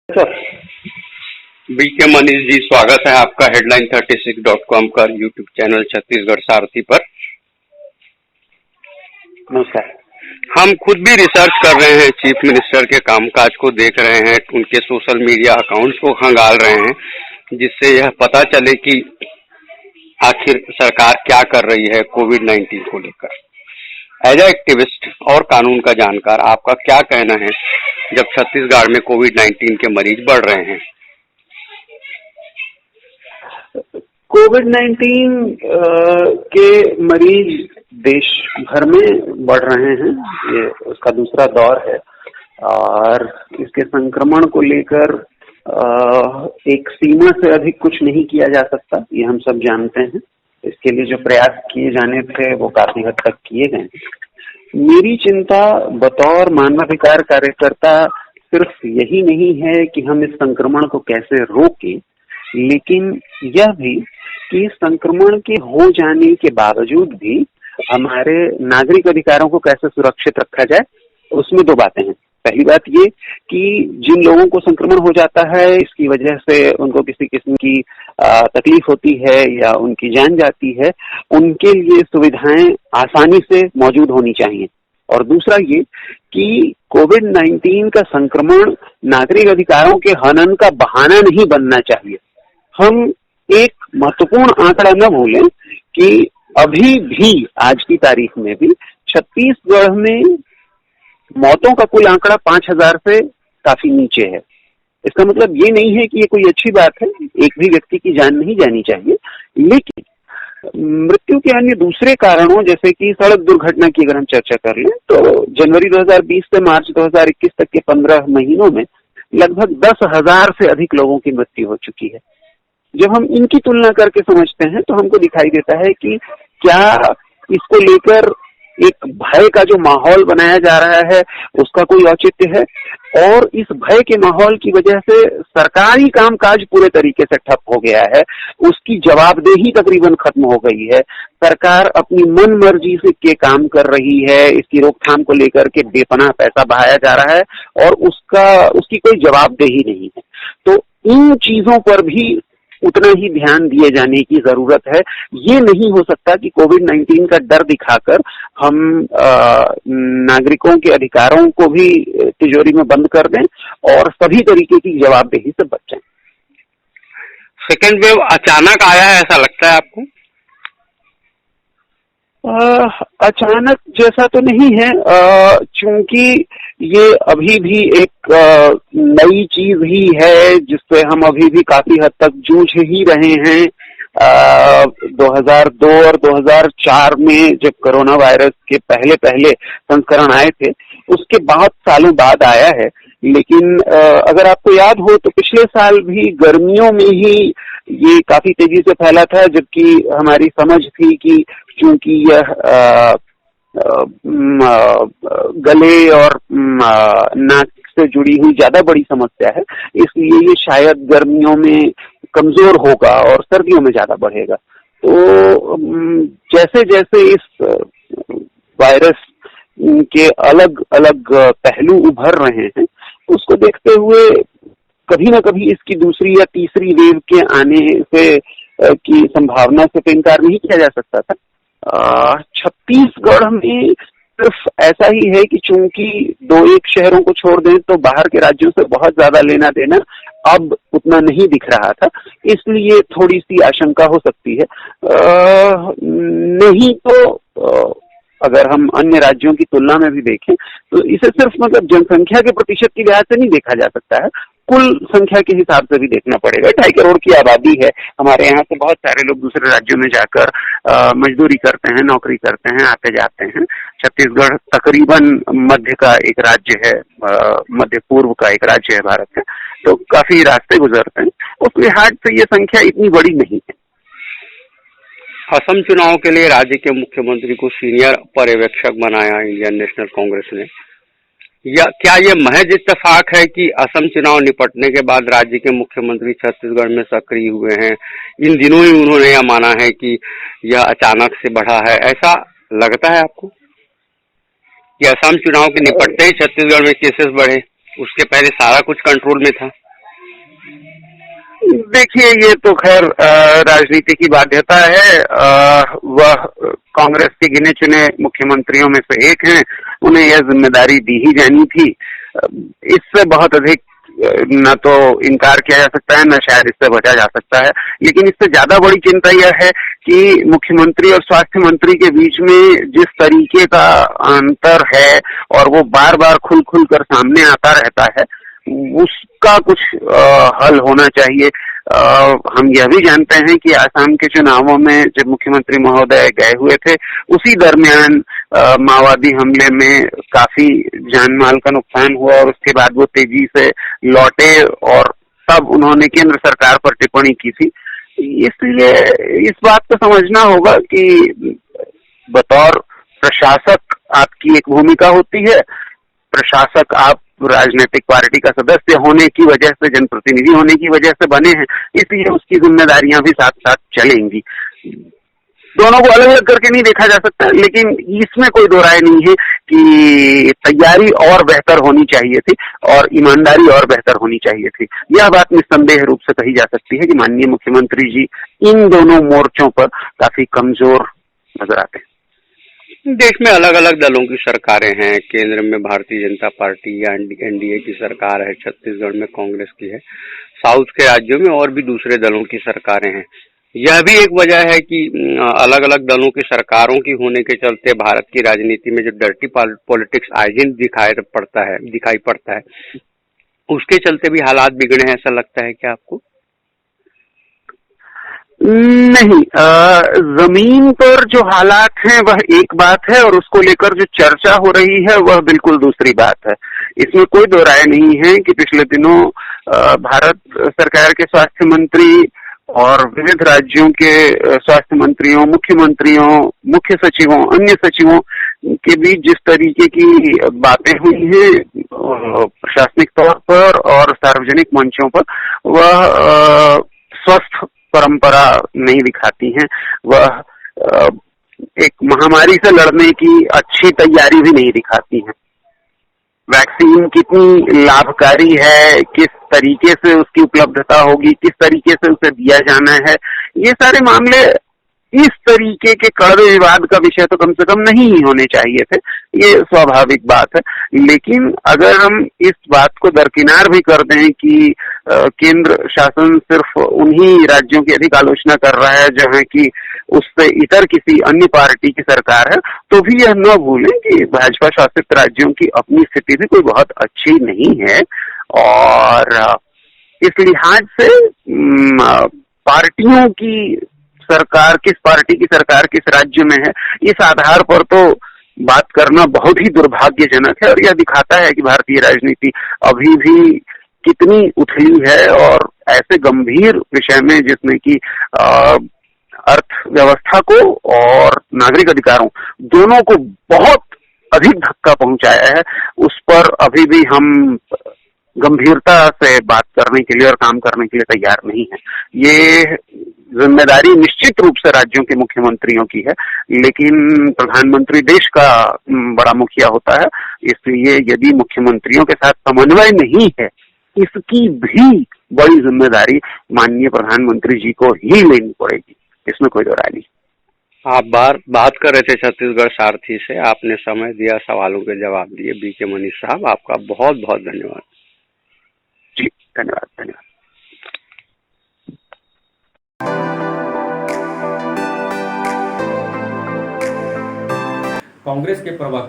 Sir. BK Manish ji, स्वागत है आपका headline36.com का यूट्यूब चैनल छत्तीसगढ़ सारथी पर। नमस्कार। हम खुद भी रिसर्च कर रहे हैं, चीफ मिनिस्टर के कामकाज को देख रहे हैं, उनके सोशल मीडिया अकाउंट्स को खंगाल रहे हैं, जिससे यह पता चले कि आखिर सरकार क्या कर रही है कोविड-19 को लेकर। एज ए एक्टिविस्ट और कानून का जानकार, आपका क्या कहना है जब छत्तीसगढ़ में कोविड-19 के मरीज बढ़ रहे हैं? कोविड-19 के मरीज देश भर में बढ़ रहे हैं, ये उसका दूसरा दौर है और इसके संक्रमण को लेकर एक सीमा से अधिक कुछ नहीं किया जा सकता, ये हम सब जानते हैं। इसके लिए जो प्रयास किए जाने थे वो काफी हद तक किए गए। मेरी चिंता बतौर मानवाधिकार कार्यकर्ता सिर्फ यही नहीं है कि हम इस संक्रमण को कैसे रोकें, लेकिन यह भी कि संक्रमण के हो जाने के बावजूद भी हमारे नागरिक अधिकारों को कैसे सुरक्षित रखा जाए। उसमें दो बातें हैं। पहली बात ये कि जिन लोगों को संक्रमण हो जाता है, इसकी वजह से उनको किसी किस्म की तकलीफ होती है या उनकी जान जाती है, उनके लिए सुविधाएं आसानी से मौजूद होनी चाहिए। और दूसरा ये कि कोविड-19 का संक्रमण नागरिक अधिकारों के हनन का बहाना नहीं बनना चाहिए। हम एक महत्वपूर्ण आंकड़ा न भूलें कि अभी भी आज की तारीख में भी छत्तीसगढ़ में मौतों का कुल आंकड़ा 5000 से काफी नीचे है। इसका मतलब ये नहीं है कि ये कोई अच्छी बात है, एक भी व्यक्ति की जान नहीं जानी चाहिए, लेकिन मृत्यु के अन्य दूसरे कारणों जैसे कि सड़क दुर्घटना की अगर हम चर्चा कर लें तो जनवरी 2020 से मार्च 2021 तक के 15 महीनों में लगभग 10,000 से अधिक लोगों की मृत्यु हो चुकी है। जब हम इनकी तुलना करके समझते हैं तो हमको दिखाई देता है कि क्या इसको लेकर एक भय का जो माहौल बनाया जा रहा है उसका कोई औचित्य है, और इस भय के माहौल की वजह से सरकारी कामकाज पूरे तरीके से ठप हो गया है, उसकी जवाबदेही तकरीबन खत्म हो गई है। सरकार अपनी मन मर्जी से के काम कर रही है, इसकी रोकथाम को लेकर के बेपनाह पैसा बहाया जा रहा है और उसकी कोई जवाबदेही नहीं है। तो इन चीजों पर भी उतना ही ध्यान दिए जाने की जरूरत है। ये नहीं हो सकता कि कोविड-19 का डर दिखाकर हम नागरिकों के अधिकारों को भी तिजोरी में बंद कर दें और सभी तरीके की जवाबदेही से बच जाएं। सेकेंड वेव अचानक आया है ऐसा लगता है आपको? अचानक जैसा तो नहीं है, चूंकि ये अभी भी एक नई चीज ही है जिससे हम अभी भी काफी हद तक जूझ ही रहे हैं। 2002 और 2004 में जब कोरोना वायरस के पहले संस्करण आए थे, उसके बहुत सालों बाद आया है। लेकिन अगर आपको याद हो तो पिछले साल भी गर्मियों में ही ये काफी तेजी से फैला था, जबकि हमारी समझ थी कि चूंकि यह गले और नाक से जुड़ी हुई ज्यादा बड़ी समस्या है, इसलिए ये शायद गर्मियों में कमजोर होगा और सर्दियों में ज्यादा बढ़ेगा। तो जैसे जैसे इस वायरस के अलग अलग पहलू उभर रहे हैं, उसको देखते हुए कभी ना कभी इसकी दूसरी या तीसरी वेव के आने से की संभावना से तो इनकार नहीं किया जा सकता था। छत्तीसगढ़ में सिर्फ ऐसा ही है कि चूंकि 2-1 शहरों को छोड़ दें तो बाहर के राज्यों से बहुत ज्यादा लेना देना अब उतना नहीं दिख रहा था, इसलिए थोड़ी सी आशंका हो सकती है। नहीं तो अगर हम अन्य राज्यों की तुलना में भी देखें तो इसे सिर्फ मतलब जनसंख्या के प्रतिशत की लिहाज से नहीं देखा जा सकता है, कुल संख्या के हिसाब से भी देखना पड़ेगा। 2.5 करोड़ की आबादी है हमारे यहाँ से, बहुत सारे लोग दूसरे राज्यों में जाकर मजदूरी करते हैं, नौकरी करते हैं, आते जाते हैं। छत्तीसगढ़ तकरीबन मध्य का एक राज्य है, मध्य पूर्व का एक राज्य है भारत का, तो काफी रास्ते गुजरते हैं। उस लिहाज से ये संख्या इतनी बड़ी नहीं है। असम चुनाव के लिए राज्य के मुख्यमंत्री को सीनियर पर्यवेक्षक बनाया इंडियन नेशनल कांग्रेस ने। या क्या ये महज इत्तेफाक है कि असम चुनाव निपटने के बाद राज्य के मुख्यमंत्री छत्तीसगढ़ में सक्रिय हुए हैं? इन दिनों ही उन्होंने यह माना है कि यह अचानक से बढ़ा है, ऐसा लगता है आपको कि असम चुनाव के निपटते ही छत्तीसगढ़ में केसेस बढ़े? उसके पहले सारा कुछ कंट्रोल में था। देखिए, ये तो खैर राजनीति की बाध्यता है। वह कांग्रेस के गिने चुने मुख्यमंत्रियों में से एक हैं, उन्हें यह जिम्मेदारी दी ही जानी थी। इससे बहुत अधिक न तो इनकार किया जा सकता है, न शायद इससे बचा जा सकता है। लेकिन इससे ज्यादा बड़ी चिंता यह है कि मुख्यमंत्री और स्वास्थ्य मंत्री के बीच में जिस तरीके का अंतर है और वो बार बार खुल खुल कर सामने आता रहता है, उसका कुछ हल होना चाहिए। हम यह भी जानते हैं कि आसाम के चुनावों में जब मुख्यमंत्री महोदय गए हुए थे, उसी दरमियान माओवादी हमले में काफी जान माल का नुकसान हुआ और उसके बाद वो तेजी से लौटे और तब उन्होंने केंद्र सरकार पर टिप्पणी की थी। इसलिए इस बात को समझना होगा कि बतौर प्रशासक आपकी एक भूमिका होती है। प्रशासक आप राजनीतिक पार्टी का सदस्य होने की वजह से, जनप्रतिनिधि होने की वजह से बने हैं, इसलिए उसकी जिम्मेदारियां भी साथ साथ चलेंगी। दोनों को अलग अलग करके नहीं देखा जा सकता, लेकिन इसमें कोई दो राय नहीं है कि तैयारी और बेहतर होनी चाहिए थी और ईमानदारी और बेहतर होनी चाहिए थी। यह बात निस्संदेह रूप से कही जा सकती है कि माननीय मुख्यमंत्री जी इन दोनों मोर्चों पर काफी कमजोर नजर आते हैं। देश में अलग अलग दलों की सरकारें हैं। केंद्र में भारतीय जनता पार्टी या एनडीए की सरकार है, छत्तीसगढ़ में कांग्रेस की है, साउथ के राज्यों में और भी दूसरे दलों की सरकारें हैं। यह भी एक वजह है कि अलग अलग दलों की सरकारों की होने के चलते भारत की राजनीति में जो डर्टी पॉलिटिक्स आए दिन दिखाई पड़ता है, उसके चलते भी हालात बिगड़े हैं, ऐसा लगता है क्या आपको? नहीं, जमीन पर जो हालात हैं वह एक बात है और उसको लेकर जो चर्चा हो रही है वह बिल्कुल दूसरी बात है। इसमें कोई दो राय नहीं है कि पिछले दिनों भारत सरकार के स्वास्थ्य मंत्री और विविध राज्यों के स्वास्थ्य मंत्रियों, मुख्यमंत्रियों, मुख्य सचिवों, अन्य सचिवों के बीच जिस तरीके की बातें हुई हैं प्रशासनिक तौर पर और सार्वजनिक मंचों पर, वह स्वस्थ परंपरा नहीं दिखाती हैं। वह एक महामारी से लड़ने की अच्छी तैयारी भी नहीं दिखाती हैं। वैक्सीन कितनी लाभकारी है, किस तरीके से उसकी उपलब्धता होगी, किस तरीके से उसे दिया जाना है, ये सारे मामले इस तरीके के कड़वे विवाद का विषय तो कम से कम नहीं होने चाहिए थे। ये स्वाभाविक बात है। लेकिन अगर हम इस बात को दरकिनार भी कर दें कि केंद्र शासन सिर्फ उन्हीं राज्यों की अधिक आलोचना कर रहा है जहां की उससे इतर किसी अन्य पार्टी की सरकार है, तो भी यह न भूलें कि भाजपा शासित राज्यों की अपनी स्थिति भी कोई बहुत अच्छी नहीं है। और इस लिहाज से पार्टियों की सरकार, किस पार्टी की सरकार किस राज्य में है, इस आधार पर तो बात करना बहुत ही दुर्भाग्यजनक है और यह दिखाता है कि भारतीय राजनीति अभी भी कितनी उथली है और ऐसे गंभीर विषय में जिसमें कि अर्थव्यवस्था को और नागरिक अधिकारों दोनों को बहुत अधिक धक्का पहुंचाया है, उस पर अभी भी हम गंभीरता से बात करने के लिए और काम करने के लिए तैयार नहीं है। ये जिम्मेदारी निश्चित रूप से राज्यों के मुख्यमंत्रियों की है, लेकिन प्रधानमंत्री देश का बड़ा मुखिया होता है, इसलिए यदि मुख्यमंत्रियों के साथ समन्वय नहीं है, इसकी भी बड़ी जिम्मेदारी माननीय प्रधानमंत्री जी को ही लेनी पड़ेगी। इसमें कोई दो राय नहीं। आप बात कर रहे थे छत्तीसगढ़ सारथी से, आपने समय दिया, सवालों के जवाब दिए। बीके मनीष साहब, आपका बहुत बहुत धन्यवाद। जी धन्यवाद। कांग्रेस के प्रवक्ता